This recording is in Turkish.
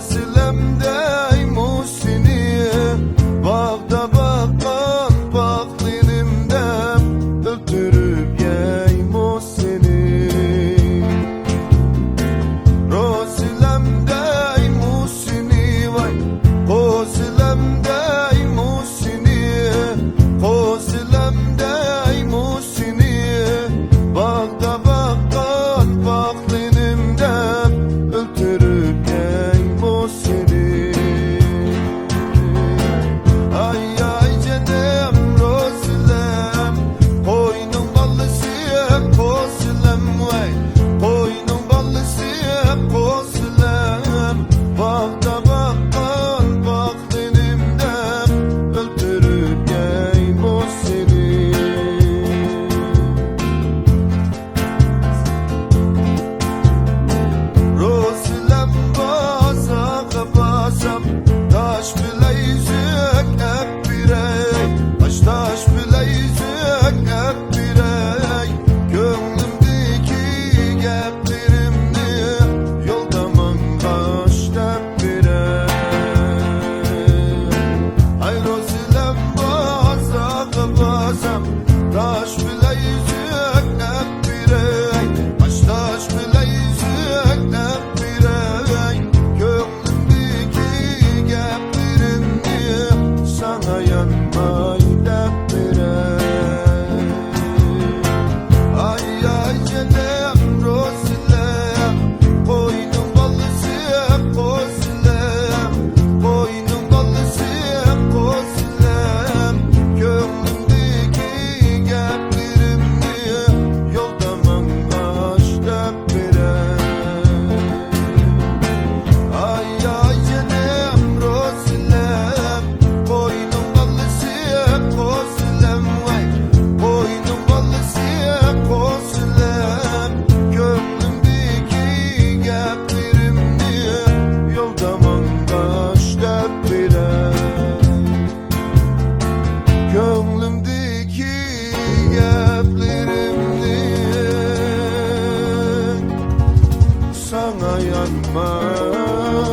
silemde musini bağda bakan baklinimde öldürüp yeymo seni. Rosilemde musini vay kosilemde musini kosilemde musini bağda bakan baklinimde öldürüp yeymo seni. Ay ay canım Rosilem koynun ballısı kosilem vay koynun ballısı kosilem bağda bakan baklinimde öldürüp yeymo seni. Rosilem baza kapasam taş bile yüzük hep birey taş bile yüzük hep birey gönlümdeki geplerimni yoldaman kaçta birey. Ay Rosilem baza kapasam taş bile yüzük hep birey taş bile yüzük hep birey gönlümdeki geplerimni sana yanmayı hep birey. Ay ay canım Rosilem koynun ballısı kosilem koynun ballısı kosilem gönlümdeki geplerimni yoldaman kaçta birey. Ay ay canım Rosilem koynun ballısı kosilem vay koynun ballısı kosilem gönlümdeki geplerimni yoldaman kaçta birey. Gönlümdeki geplerimni sana yanmaz